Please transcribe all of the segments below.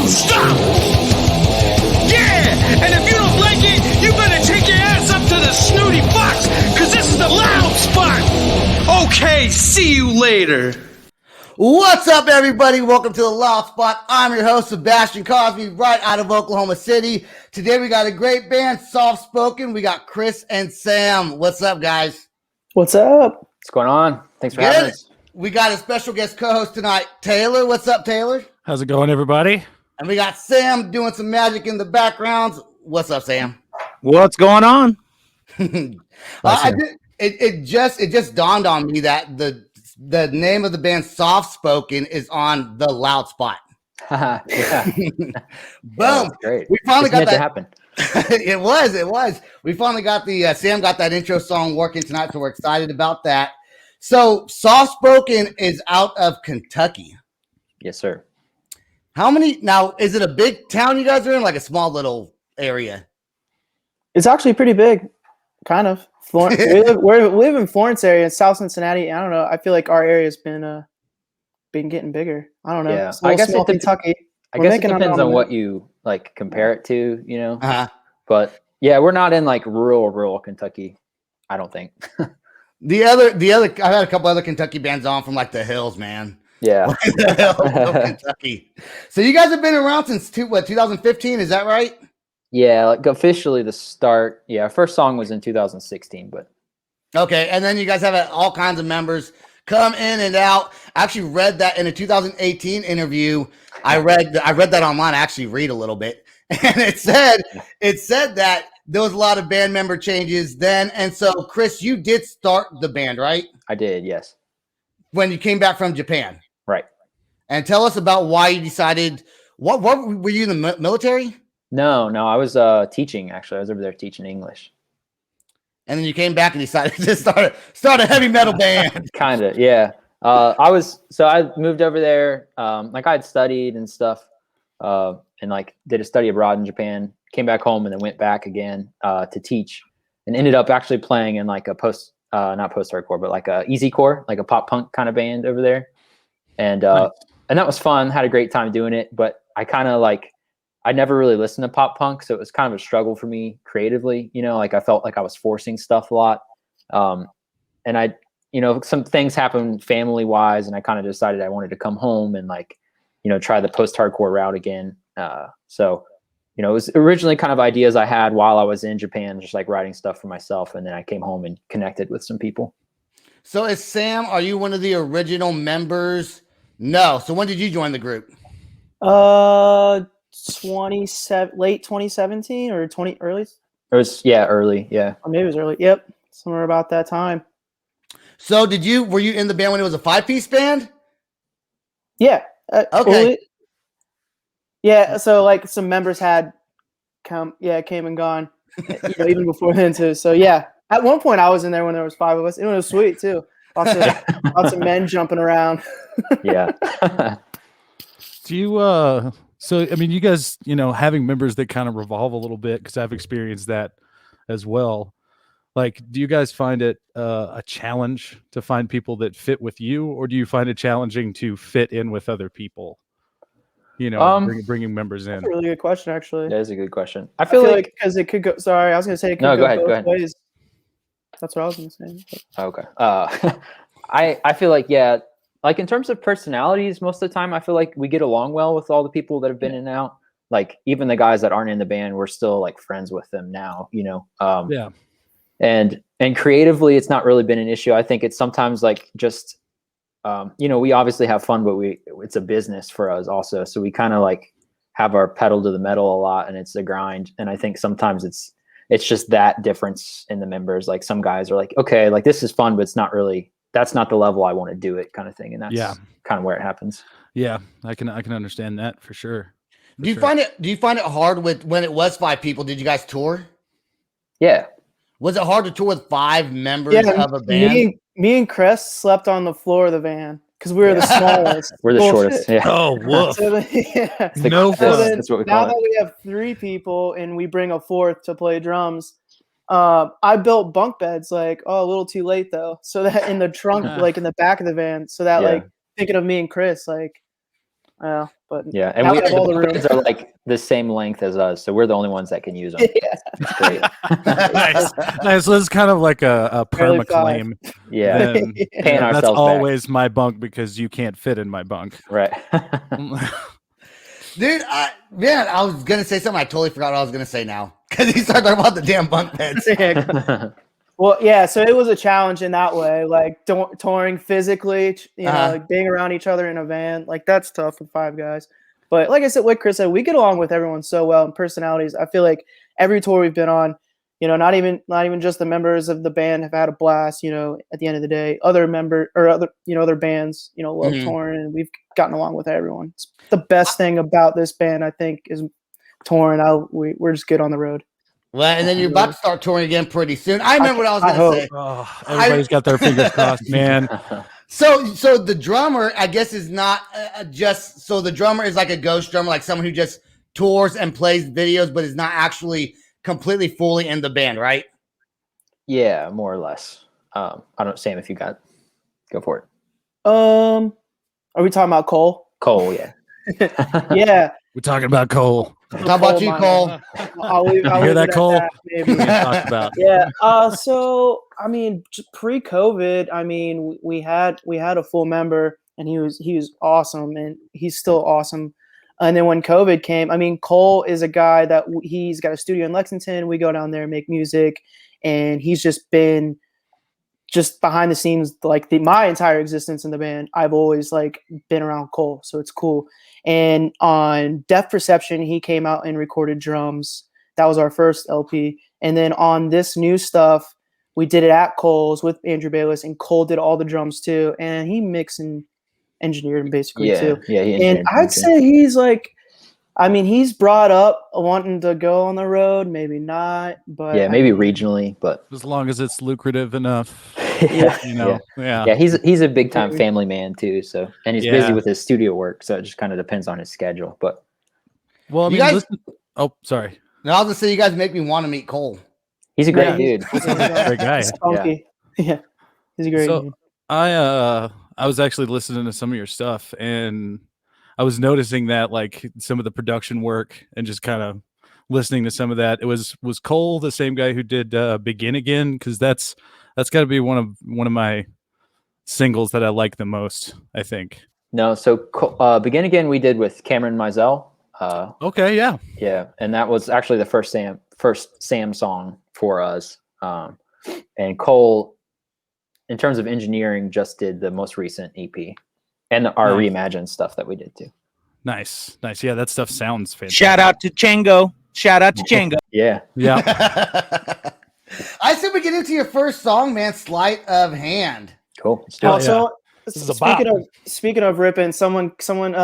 to stop! Yeah! And if you don't like it, you better take your ass up to the snooty box, cause this is the loud spot! Okay, see you later. What's up, everybody? Welcome to the Loud Spot. I'm your host, Sebastian Cosby, right out of Oklahoma City. Today, we got a great band, Softspoken. We got Chris and Sam. What's up, guys? What's up? What's going on? Thanks for having us. We got a special guest co-host tonight, Taylor. What's up, Taylor? How's it going, everybody? And we got Sam doing some magic in the background. What's up, Sam? What's going on? It just dawned on me that the name of the band Softspoken is on the Loud Spot. Yeah. Boom! Yeah, great. We finally got that. Happen. It was. We finally got the Sam got that intro song working tonight, so we're excited about that. So Softspoken is out of Kentucky. Yes, sir. How many now? Is it a big town you guys are in, like a small little area? It's actually pretty big, kind of. We live in Florence area, in South Cincinnati. I don't know. I feel like our area's been getting bigger. I don't know. Yeah, I guess Kentucky. I guess it depends on what you like compare it to, you know. But yeah, we're not in like rural Kentucky. I don't think. The other, I've had a couple other Kentucky bands on from like the hills, man. Yeah. The hills of Kentucky. So you guys have been around since 2015, is that right? Yeah, like officially the start. Yeah, our first song was in 2016, but okay. And then you guys have had all kinds of members come in and out. I actually read that in a 2018 interview. I read that online. I actually read a little bit, and it said that there was a lot of band member changes then. And so, Chris, you did start the band, right? I did, yes. When you came back from Japan, right? And tell us about why you decided. What were you in the military? No, I was teaching. Actually, I was over there teaching English. And then you came back and decided to start a heavy metal band. Kind of, yeah. I moved over there. Like I had studied and stuff, and like did a study abroad in Japan. Came back home and then went back again to teach, and ended up actually playing in like a not post hardcore, but like a easycore, like a pop punk kind of band over there. And Nice. And that was fun. Had a great time doing it. But I kind of like I never really listened to pop punk, so it was kind of a struggle for me creatively. You know, like I felt like I was forcing stuff a lot. And I, you know, some things happened family wise, and I kind of decided I wanted to come home and like, you know, try the post hardcore route again. So, you know, it was originally kind of ideas I had while I was in Japan, just like writing stuff for myself, and then I came home and connected with some people. So, are you one of the original members? No. So, when did you join the group? 27, late 2017 or early? It was early, yeah. Or maybe it was early. Yep, somewhere about that time. So, were you in the band when it was a 5-piece band? Yeah. Okay. Yeah. So like some members had came and gone, you know, even before then too. So yeah, at one point I was in there when there was 5 of us. It was sweet too. Lots of men jumping around. Yeah. Do you so I mean, you guys, you know, having members that kind of revolve a little bit, because I've experienced that as well. Like, do you guys find it a challenge to find people that fit with you, or do you find it challenging to fit in with other people? You know, bringing members in. That's a really good question, actually. That is a good question. I feel like because it could go. Sorry, I was going to say it could go both ahead. ways. That's what I was going to say. Okay. I feel like, yeah, like in terms of personalities, most of the time I feel like we get along well with all the people that have been in and out. Like even the guys that aren't in the band, we're still like friends with them now, you know? Yeah. And creatively, it's not really been an issue. I think it's sometimes like just, you know, we obviously have fun, but it's a business for us also. So we kind of like have our pedal to the metal a lot, and it's a grind. And I think sometimes it's just that difference in the members. Like some guys are like, okay, like this is fun, but it's not really, that's not the level I want to do it kind of thing. And that's kind of where it happens. Yeah. I can understand that for sure. Do you find it hard when it was 5 people? Did you guys tour? Yeah. Was it hard to tour with 5 members of a band? Me and Chris slept on the floor of the van because we were the smallest. We're the shortest. Yeah. Oh, woof. So No fun. That's what we now call that we have 3 people and we bring a 4th to play drums, I built bunk beds like, a little too late though. So that in the trunk, like in the back of the van, so that like thinking of me and Chris, like Yeah, but Yeah, and now we we have all the the room. beds are like the same length as us, so we're the only ones that can use them. Yeah. It's great. Nice. Nice. So it's kind of like a Barely perma five. claim. Yeah, Then paying that's ourselves back. always my bunk because you can't fit in my bunk. Right. Dude, I was gonna say something. I totally forgot what I was gonna say now because he started talking about the damn bunk beds. Well, yeah, so it was a challenge in that way, like touring physically, like being around each other in a van, like that's tough with 5 guys. But like I said, like Chris said, we get along with everyone so well, and personalities. I feel like every tour we've been on, not even just the members of the band have had a blast. At the end of the day, other bands, love touring, and we've gotten along with everyone. It's the best thing about this band, I think, is touring. We're just good on the road. Well, and then you're about to start touring again pretty soon. I remember what I was going to say. Oh, everybody's got their fingers crossed, man. So the drummer, I guess, is not so the drummer is like a ghost drummer, like someone who just tours and plays videos, but is not actually completely fully in the band, right? Yeah, more or less. I don't, Sam, if you go for it. Are we talking about Cole? Cole, yeah. Yeah. We're talking about Cole. How about you, Cole? I'll hear that, Cole? Maybe. Talked about. Yeah. So I mean, pre-COVID, I mean, we had a full member, and he was awesome, and he's still awesome. And then when COVID came, I mean, Cole is a guy that he's got a studio in Lexington. We go down there and make music, and he's just been behind the scenes, like my entire existence in the band. I've always been around Cole, so it's cool. And on Deaf Perception, he came out and recorded drums. That was our first LP. And then on this new stuff, we did it at Cole's with Andrew Bayless, and Cole did all the drums too. And he mixed and engineered them basically too. Yeah, and I'd say he's he's brought up wanting to go on the road, maybe not, but yeah, maybe regionally, but as long as it's lucrative enough. Yeah. Yeah, he's a big time family man too, so, and he's busy with his studio work, so it just kind of depends on his schedule. But well, I mean, listen, oh, sorry. No, I was gonna say you guys make me want to meet Cole. He's a great dude. Great guy. Yeah, he's a great dude. I was actually listening to some of your stuff, and I was noticing that some of the production work and just kind of listening to some of that. It was Cole the same guy who did Begin Again? Because that's got to be one of my singles that I like the most, I think. No, so Begin Again we did with Cameron Mizell. Okay, yeah. Yeah, and that was actually the first Sam song for us. And Cole, in terms of engineering, just did the most recent EP and our reimagined stuff that we did too. Nice. Yeah, that stuff sounds fantastic. Shout out to Chango. Yeah. I said we get into your first song, man. Sleight of Hand. Cool. Let's do it. Also, speaking of ripping, someone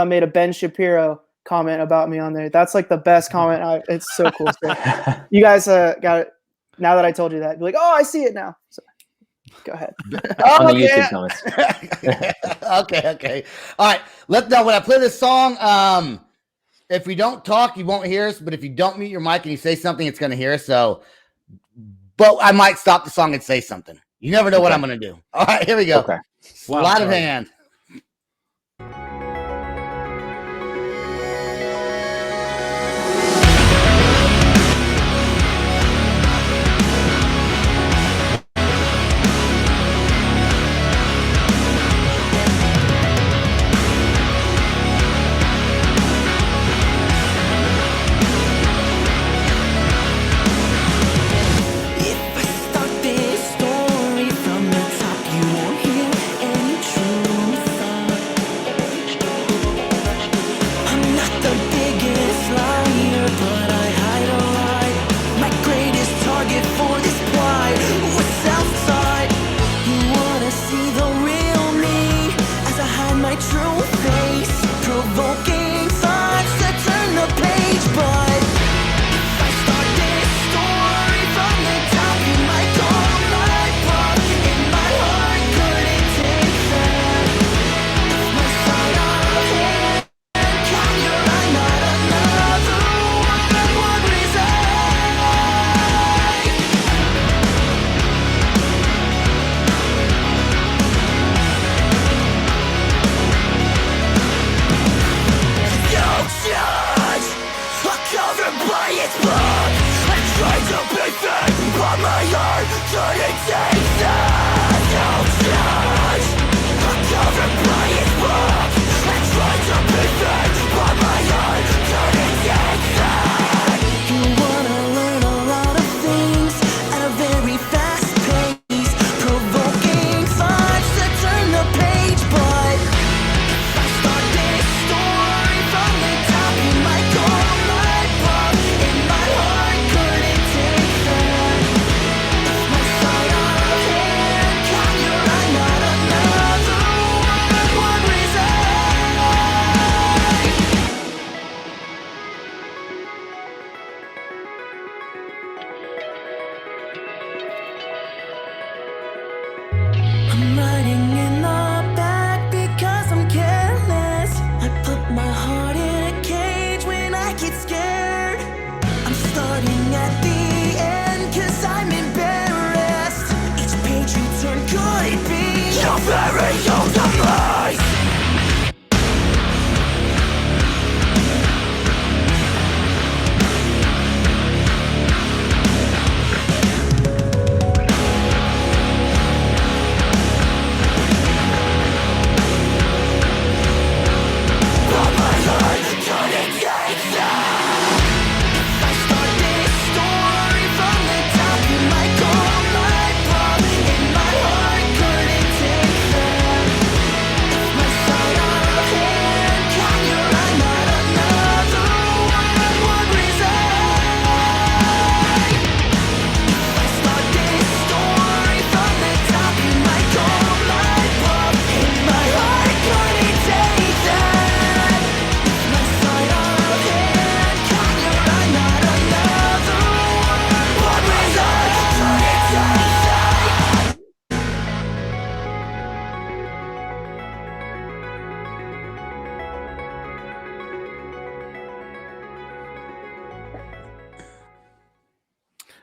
made a Ben Shapiro comment about me on there. That's the best comment. It's so cool. So you guys got it. Now that I told you that, be like, oh, I see it now. So go ahead. On the YouTube comments. Okay. All right. When I play this song, if we don't talk, you won't hear us. But if you don't mute your mic and you say something, it's going to hear us. So, but I might stop the song and say something. You never know what I'm going to do. All right, here we go. Okay. Sleight of Hand. If I start this story from the top, you won't hear any truth.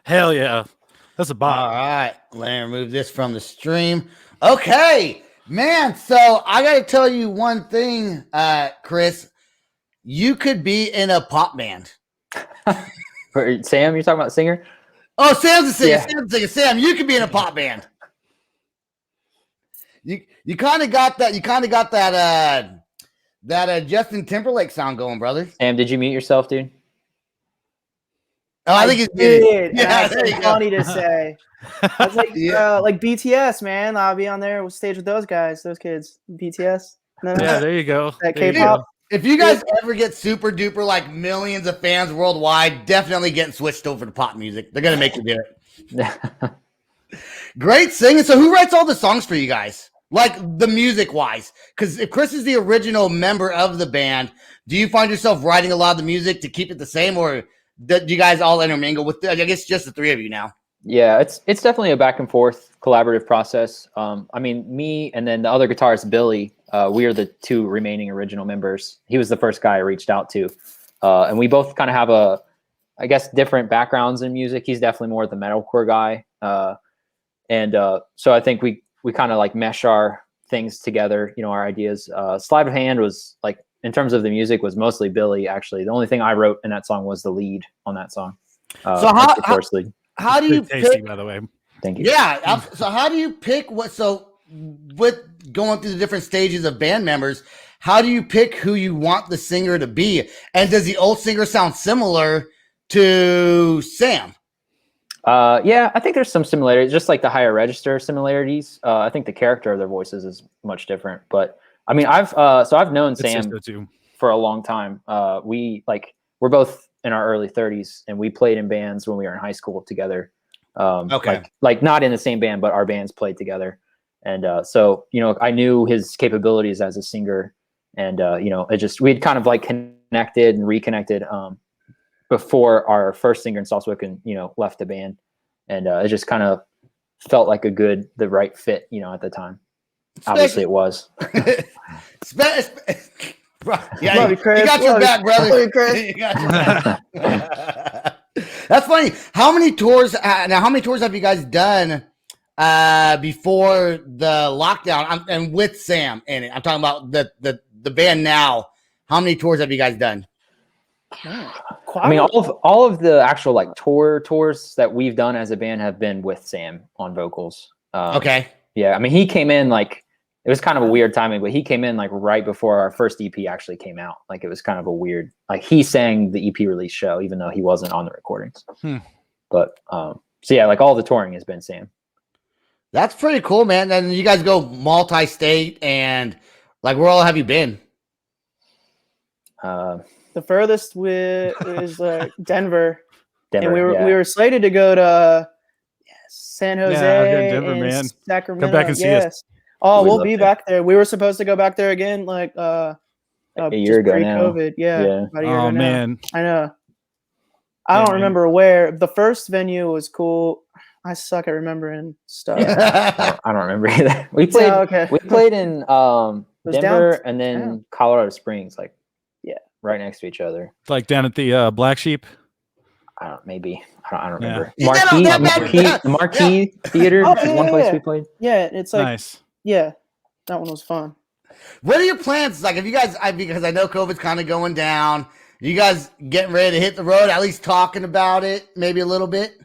Hell yeah. That's a All bot. right, let me remove this from the stream. Okay, man. So I got to tell you one thing, Chris. You could be in a pop band. For Sam, you're talking about singer? Oh, Sam's a singer. Yeah. Sam's a singer. Sam, you could be in a pop band. You kind of got that. You kind of got that Justin Timberlake sound going, brother. Sam, did you mute yourself, dude? Oh, I think it's did. Yeah, That's there you go. funny to say. That's like Yeah. like BTS, man. I'll be on there, stage with those guys, those kids. BTS. No, Yeah, there you go. that There you K-pop. go. If you guys ever get super duper like millions of fans worldwide, definitely getting switched over to pop music. They're gonna make you do it. Great singing. So who writes all the songs for you guys? Like the music wise? Because if Chris is the original member of the band, do you find yourself writing a lot of the music to keep it the same, or do you guys all intermingle with? I guess just the three of you now. Yeah, it's definitely a back and forth collaborative process. I mean, me and then the other guitarist, Billy, we are the two remaining original members. He was the first guy I reached out to. And we both kind of have I guess, different backgrounds in music. He's definitely more the metalcore guy. So I think we kind of like mesh our things together, our ideas. Sleight of Hand was like, in terms of the music, was mostly Billy, actually. The only thing I wrote in that song was the lead on that song. So first lead. how do you Pretty tasty, pick? by the way. Thank you. Yeah. So how do you pick what? So with going through the different stages of band members, how do you pick who you want the singer to be? And does the old singer sound similar to Sam? Yeah, I think there's some similarities, just like the higher register similarities. I think the character of their voices is much different. But I mean, I've known It's Sam just the two. for a long time. We're both in our early 30s, and we played in bands when we were in high school together. Okay. Like not in the same band, but our bands played together. And so I knew his capabilities as a singer, and we'd kind of like connected and reconnected before our first singer in Softspoken, left the band, and it just kind of felt like the right fit, at the time. Obviously, it was. Yeah, Love you, Chris. you got your Love back, you. brother. Love you, Chris. You got your back. That's funny. How many tours have you guys done before the lockdown? And with Sam in it. I'm talking about the band now. How many tours have you guys done? I mean, all of the actual like tours that we've done as a band have been with Sam on vocals. Okay. Yeah, I mean, he came in like, it was kind of a weird timing, but he came in like right before our first EP actually came out. Like it was kind of a weird, like he sang the EP release show, even though he wasn't on the recordings. But so yeah, like all the touring has been Sam. That's pretty cool, man. And you guys go multi-state, and like where all have you been? The furthest is Denver. And Denver, we were slated to go to San Jose Yeah, I'll go to Denver, and man. Sacramento. Come back and see us. Oh, We'd we'll love be to. back there. We were supposed to go back there again, like a just year ago now. pre-COVID. Yeah. About a year Oh ago now. man. I know. I Yeah, don't man. remember where. The first venue was cool. I suck at remembering stuff. I don't remember either. We played. Yeah, okay. We played in was Denver and then downtown. Colorado Springs, like Yeah. right next to each other. Like down at the Black Sheep. I don't remember. Yeah, that- Marquee Theater Oh, is one yeah, place yeah. we played. Yeah, it's like Nice. yeah, that one was fun. What are your plans? Like, if you guys, because I know COVID's kind of going down, you guys getting ready to hit the road, at least talking about it, maybe a little bit?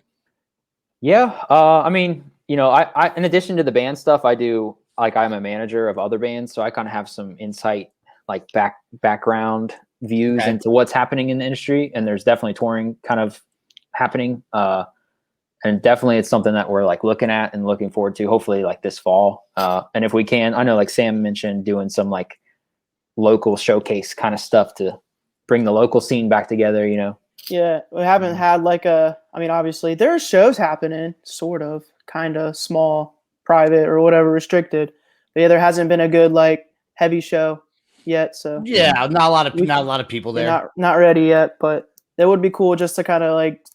Yeah. I mean, I in addition to the band stuff, I do like I'm a manager of other bands, so I kind of have some insight, like background views Okay. into what's happening in the industry, and there's definitely touring kind of happening. And definitely it's something that we're like looking at and looking forward to, hopefully like this fall. And if we can, I know like Sam mentioned doing some like local showcase kind of stuff to bring the local scene back together, Yeah, we haven't had like obviously there's shows happening, sort of, kind of small, private or whatever, restricted. But yeah, there hasn't been a good like heavy show yet. So Yeah, not a lot of people we're there. not ready yet, but it would be cool just to kind of like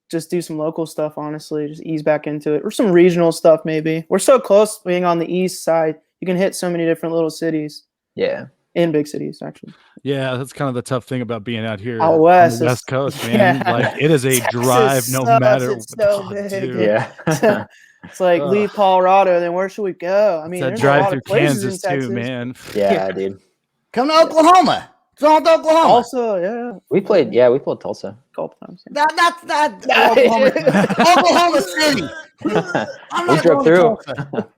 just do some local stuff, honestly, just ease back into it, or some regional stuff maybe. We're so close being on the east side. You can hit so many different little cities. Yeah. in big cities actually. Yeah, that's kind of the tough thing about being out here Out on west, the it's- West Coast, man. yeah. Like it is a Texas drive no sucks, matter it's so oh, big. dude. Yeah. It's like Ugh. leave Colorado, then where should we go? I mean, That there's a drive lot through of places Kansas in Texas. too, man. Yeah, dude. Come to Oklahoma. It's all to Oklahoma. Also, yeah, We played Tulsa. a couple times. Yeah. That's not Oklahoma City. I'm We not drove going to through. Tulsa.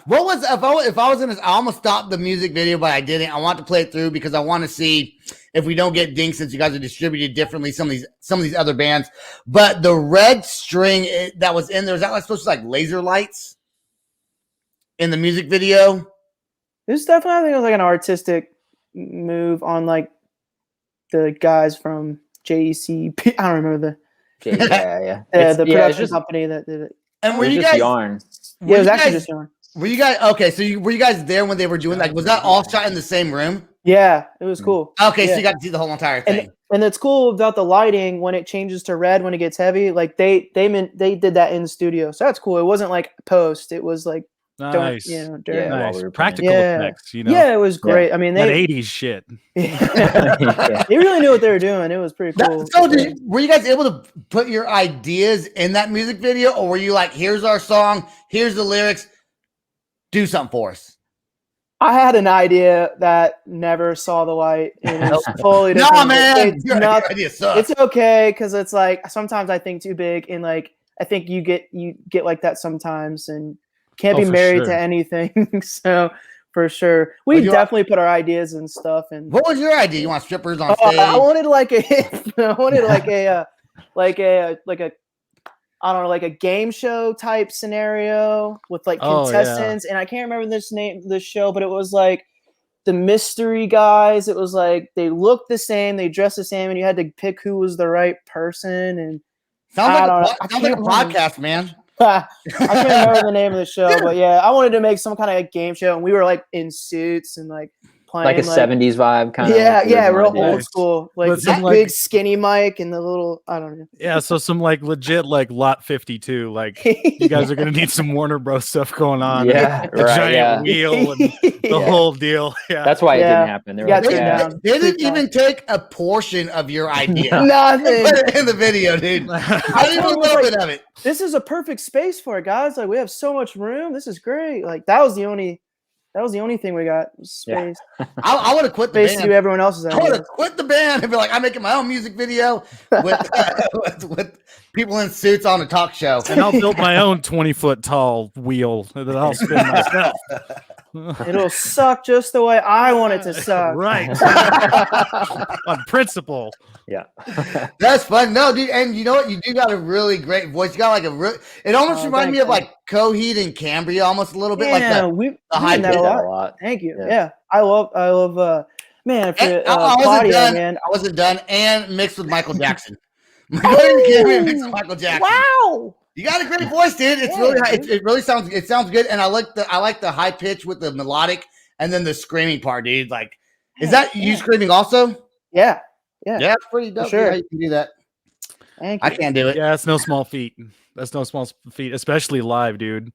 What was if I was in this? I almost stopped the music video, but I didn't. I want to play it through because I want to see if we don't get dinged since you guys are distributed differently. Some of these other bands, but the red string that was in there, is that like supposed to like laser lights in the music video? It was definitely, I think it was like an artistic move on like the guys from JECP. I don't remember Yeah. the It's production just, company that did it. And were it's you just guys? yarn. Yeah, it was you actually guys- just yarn. Were you guys okay? So were you guys there when they were doing like? Was that all shot in the same room? Yeah, it was cool. Okay, Yeah. so you got to see the whole entire thing. And it's cool about the lighting when it changes to red when it gets heavy. Like they did that in the studio, so that's cool. It wasn't like post. It was like Nice. during Yeah, while Nice. we were playing. Practical Yeah. effects, you know. Yeah, it was great. I mean, That they 80s shit. Yeah. they really knew what they were doing. It was pretty cool. Were you guys able to put your ideas in that music video, or were you like, "Here's our song, here's the lyrics, do something for us"? I had an idea that never saw the light. And it was totally different. No, man, It's your not- idea sucks. it's okay because it's like sometimes I think too big, and like I think you get like that sometimes, and can't be for married sure. to anything. So for sure, we Well, you- definitely put our ideas and stuff. And What was your idea? You want strippers on oh, stage? I wanted like a I don't know, like a game show type scenario with like Oh, yeah. contestants, and I can't remember this show, but it was like the mystery guys. It was like they looked the same, they dressed the same, and you had to pick who was the right person. And Sounds I like don't know. sounds like a can't remember. podcast, man. I can't remember the name of the show, but yeah, I wanted to make some kind of game show, and we were like in suits and like playing Like a 70s vibe kind of. yeah, real idea. old school, like With some, that like- big skinny mic and the little I don't know. Yeah, so some like legit like lot 52. Like you guys are gonna need some Warner Bros stuff going on. Yeah, The right. giant Yeah. wheel and the Yeah. whole deal. Yeah. That's why it Yeah. didn't happen. They were Yeah, like, take it yeah. down. They didn't Take that. even take a portion of your idea. No. Nothing. Put it in the video, dude. I didn't even a little bit of it. This is a perfect space for it, guys. Like we have so much room. This is great. Like that was the only thing we got was Yeah. space. I would have quit the Space to do band. everyone else's I would ideas. have quit the band and be like, I'm making my own music video with with people in suits on a talk show. And I'll build my own 20-foot tall wheel that I'll spin myself. It'll suck just the way I want it to suck. Right. On principle. Yeah. That's fun. No, dude, and you know what? You do got a really great voice. You got like it almost Oh, reminds me thanks, of like Coheed and Cambria, almost a little bit like Yeah, that. we high did that pitch. a Did that lot. a lot. Thank you. Yeah. Yeah, I love. Man, for And I wasn't Claudio, done. man. I wasn't done. And mixed with Michael Jackson. Coheed and Cambria mixed with Michael Jackson. Wow. You got a great voice, dude. It's Yeah, really dude. it really sounds good. And I like the high pitch with the melodic and then the screaming part, dude. Like, is that you Yeah. screaming also? Yeah. Yeah, it's pretty dope. sure. Sure, you can do that. Thank you. I can't do it. Yeah, it's no small feat. That's no small feat, especially live, dude.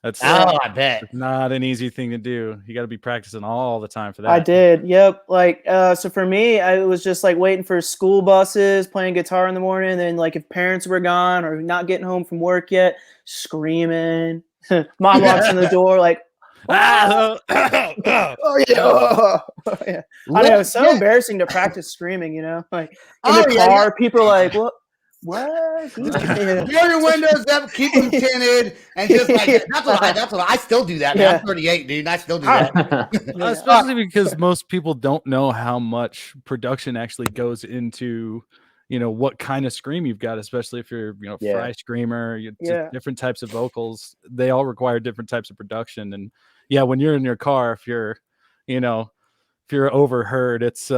That's Oh, I bet. not an easy thing to do. You got to be practicing all the time for that. I did. Yep. Like, so for me, I was just like waiting for school buses, playing guitar in the morning. And then like if parents were gone or not getting home from work yet, screaming. Mom walks in the door like, Ah, oh yeah. Oh, yeah. I mean, it was so Yeah. embarrassing to practice screaming, you know, like in Oh, the yeah, car, people are like, what? Yeah. Roll your windows up, keep them tinted, and just like that's what I still do that. Man. Yeah. I'm 38, dude. And I still do that. especially because most people don't know how much production actually goes into, you know, what kind of scream you've got, especially if you're, you know, Yeah. fry screamer, Yeah. different types of vocals. They all require different types of production. And yeah, when you're in your car, if you're, you know, if you're overheard, it's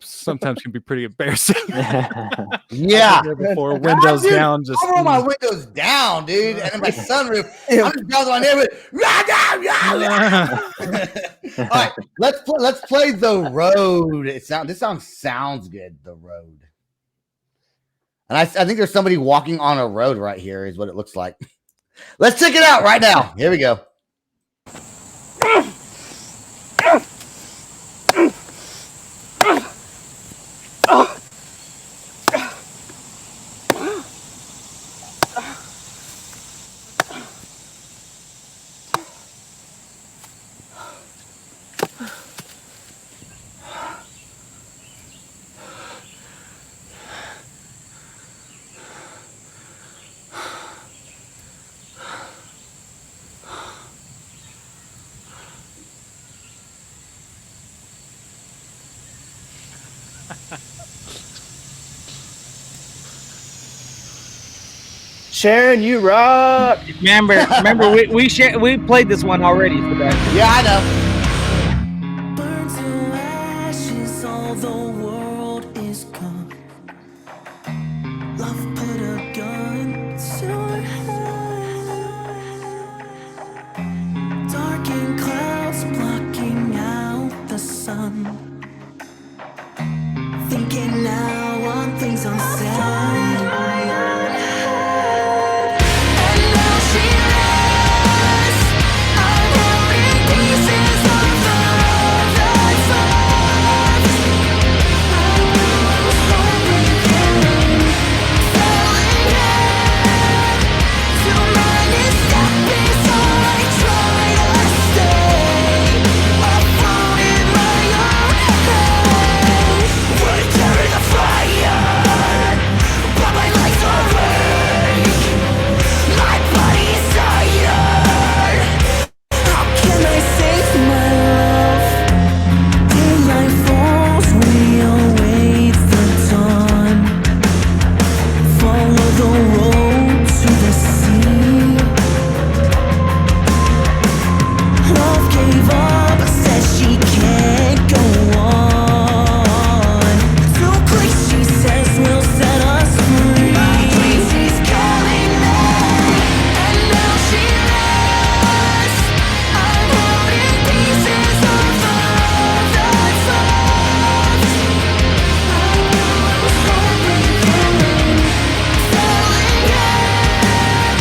sometimes can be pretty embarrassing. Yeah. Before windows Dude, down, just I roll my windows down, dude, and then my sunroof. I'm just driving my neighborhood. All right, let's play The Road. This song sounds good. The Road, and I think there's somebody walking on a road right here. Is what it looks like. Let's check it out right now. Here we go. Sharon, you rock. Remember, we played this one already, Sebastian. Yeah, I know. Burn to ashes, all the world is gone. Love put a gun to her head. Darkened clouds blocking out the sun. Thinking now on things unsaid. And now she rests, unholding pieces of the love that's lost. Falling head to mine is stepping, so I try to stay afloat in my own head. We carry the fire, but my legs are weak. My body is tired. How can I save my love? Daylight falls, we await the dawn. Follow the road to the sea. Love gave up, said she can't go on. Too quick, she says, will set us free. My dreams, she's calling me, and now she rests, unholding pieces of the love that's lost. Falling head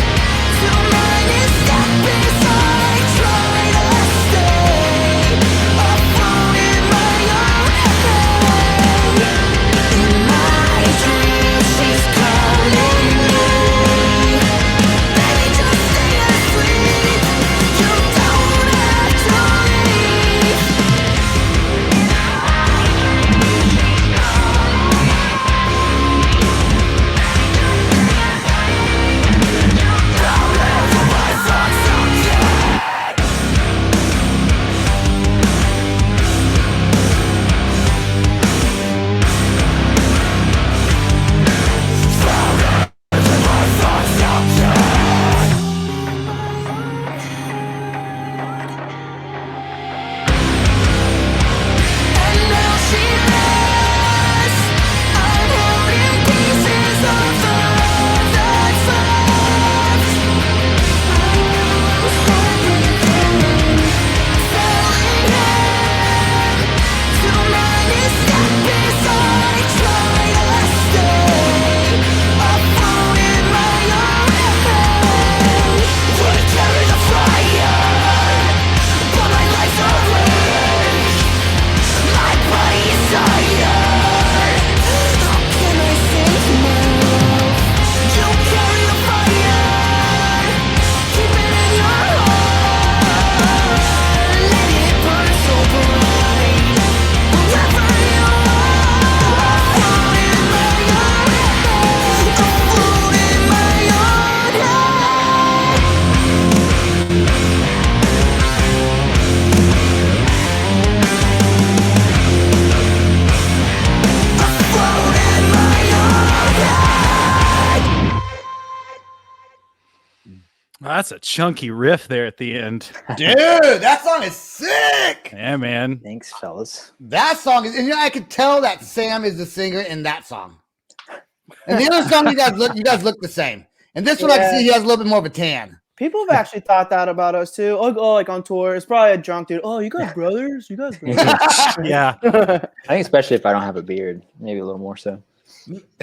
to mine is stepping, so I try to stay afloat in my own head. In my dreams, she's calling me. Baby, just stay asleep. You don't have to leave. And now she rests, unholding pieces of the love that's lost. Falling head to mine is stepping, so I try to stay afloat in my own head. We carry the fire, but my legs are weak. My body is tired. How can I save my love? You carry the fire, keep it in your heart. Let it burn so bright, wherever you are. Afloat in my own head, afloat in my own head. Afloat in my own head. That's a chunky riff there at the end. Dude, that song is sick. Yeah, man. Thanks, fellas. That song is, and I could tell that Sam is the singer in that song. And the other song, you guys look the same. And this one, I can see he has a little bit more of a tan. People have actually thought that about us too. Oh, like on tour, it's probably a drunk dude. Oh, you guys brothers? You guys brothers? Yeah. I think especially if I don't have a beard, maybe a little more so.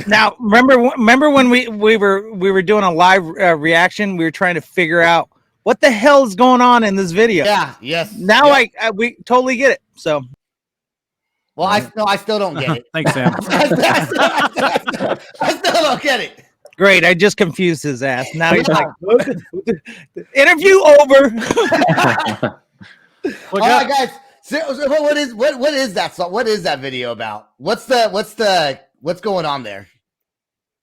Now, remember when we were doing a live reaction? We were trying to figure out what the hell is going on in this video. Yeah, yes. Now Yep. we totally get it. So Well, I still don't get it. Thanks, Sam. I still don't get it. great. I just confused his ass. Now he's like, interview over. All right, guys. So what is that song? What is that video about? What's going on there?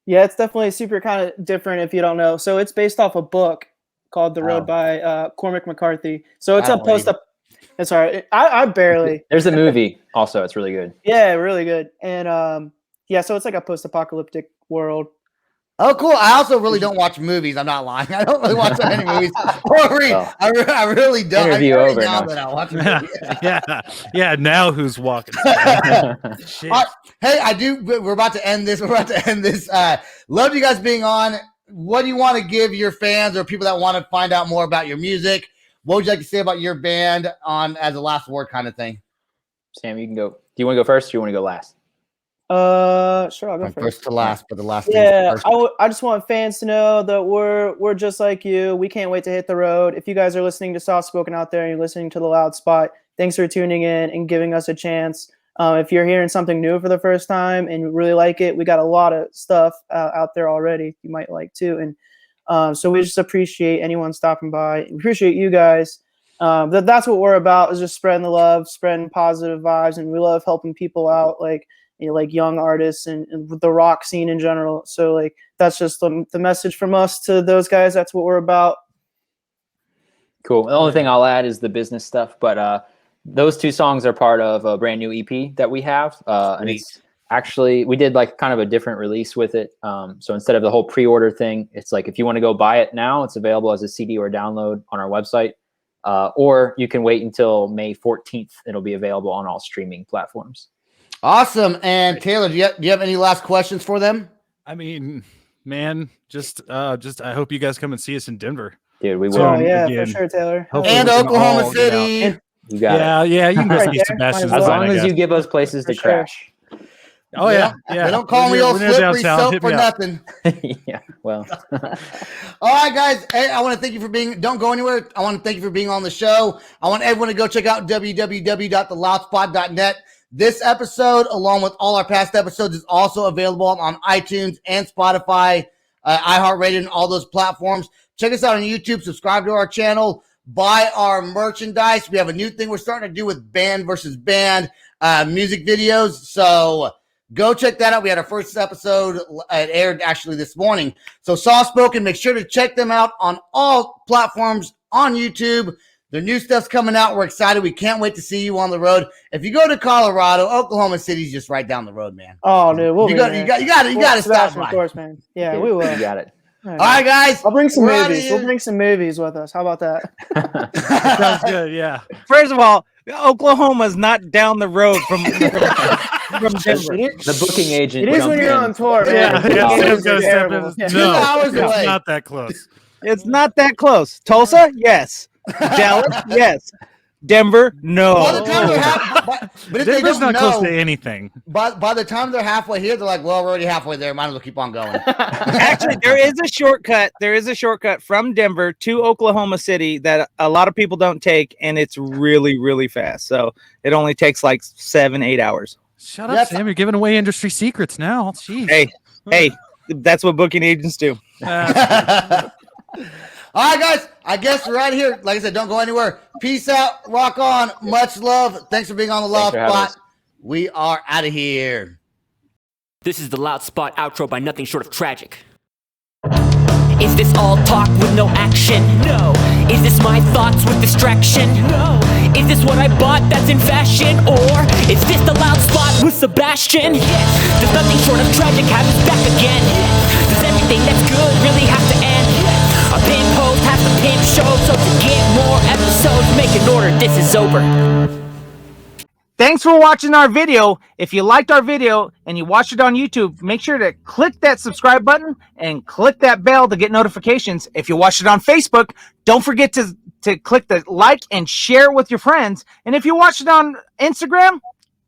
Yeah, it's definitely super kind of different if you don't know. So it's based off a book called The Road by Cormac McCarthy. So it's I a don't It's all right. I barely. There's a movie also. It's really good. Yeah, really good. And yeah, so it's like a post-apocalyptic world. Oh, cool. I also really don't watch movies. I'm not lying. I don't really watch that many movies or read. Oh. I really don't. Interview I over, now no. that I watch a movie. Yeah. Now who's walking? Shit. All right. Hey, I do. We're about to end this. Love you guys being on. What do you want to give your fans or people that want to find out more about your music? What would you like to say about your band on as a last word kind of thing? Sam, you can go. Do you want to go first or do you want to go last? Sure, I'll go From first. first to last, but the last. Yeah, first. I just want fans to know that we're just like you. We can't wait to hit the road. If you guys are listening to Softspoken out there and you're listening to The Loud Spot, thanks for tuning in and giving us a chance. If you're hearing something new for the first time and you really like it, we got a lot of stuff out there already you might like too. And so we just appreciate anyone stopping by. We appreciate you guys. That's what we're about, is just spreading the love, spreading positive vibes, and we love helping people out, like young artists and the rock scene in general. So like that's just the message from us to those guys. That's what we're about. Cool. The only thing I'll add is the business stuff, but those 2 songs are part of a brand new EP that we have. And it's actually, we did like kind of a different release with it. So instead of the whole pre-order thing, it's like, if you want to go buy it now, it's available as a CD or download on our website. Or you can wait until May 14th. It'll be available on all streaming platforms. Awesome. And Taylor, do you have any last questions for them? I mean, man, just I hope you guys come and see us in Denver. Dude, we will. Oh yeah, again. for sure, Taylor. Hopefully And we can Oklahoma all get out. City. You got it. Yeah, you can go Right see there. Sebastian's. Might As well. long as you give us places to For sure. crash. Oh yeah. They don't call me We're old near down slippery south. soap Hit for me up. nothing. Yeah, well. All right, guys. Hey, I want to thank you for being. Don't go anywhere. I want to thank you for being on the show. I want everyone to go check out www.theloudspot.net. This episode, along with all our past episodes, is also available on iTunes and Spotify, iHeartRadio, and all those platforms. Check us out on YouTube. Subscribe to our channel. Buy our merchandise. We have a new thing we're starting to do with band versus band music videos. So go check that out. We had our first episode. It aired actually this morning. So Softspoken, make sure to check them out on all platforms on YouTube. Their new stuff's coming out. We're excited. We can't wait to see you on the road. If you go to Colorado, Oklahoma City's just right down the road, man. Oh, dude, we'll You be got there. to stop Sebastian, by. of course, man. Yeah, Dude, we will. You got it. All right, guys. I'll bring some We're outta movies. here. We'll bring some movies with us. How about that? Sounds good. Yeah. First of all, Oklahoma's not down the road from Denver. The booking agent. It is when jumped you're in. on tour, man. Yeah. The booking Sam's agents gonna are step terrible. in. Yeah. 2 hours it's away. not that close. It's not that close. Tulsa, yes. Dallas, yes. Denver, By no. the time they're but if they Denver's don't not close know, to anything. by the time they're halfway here, they're like, well, we're already halfway there. Might as well keep on going. Actually, there is a shortcut. There is a shortcut from Denver to Oklahoma City that a lot of people don't take, and it's really, really fast. So it only takes like 7-8 hours. Shut up, That's- Sam. You're giving away industry secrets now. Jeez. Hey, that's what booking agents do. All right, guys. I guess we're out of here. Like I said, don't go anywhere. Peace out. Rock on. Much love. Thanks for being on the Loud for having Spot. us. We are out of here. This is the Loud Spot outro by nothing short of tragic. Is this all talk with no action? No. Is this my thoughts with distraction? No. Is this what I bought that's in fashion? Or is this the Loud Spot with Sebastian? Yes. Does nothing short of tragic have us back again? Yes. Does everything that's good really have to end? Yes. A pin post has to pin show, so to get more episodes, make an order, this is over. Thanks for watching our video. If you liked our video and you watched it on YouTube, make sure to click that subscribe button and click that bell to get notifications. If you watched it on Facebook, don't forget to click the like and share it with your friends. And if you watched it on Instagram,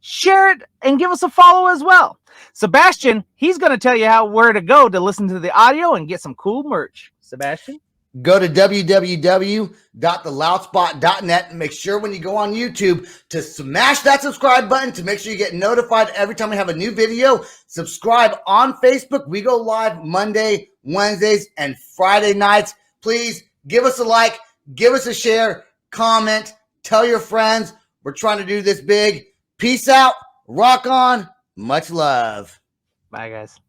share it and give us a follow as well. Sebastian, he's going to tell you where to go to listen to the audio and get some cool merch. Sebastian? Go to www.theloudspot.net and make sure when you go on YouTube to smash that subscribe button to make sure you get notified every time we have a new video. Subscribe on Facebook. We go live Monday, Wednesdays, and Friday nights. Please give us a like, give us a share, comment, tell your friends. We're trying to do this big. Peace out. Rock on. Much love. Bye, guys.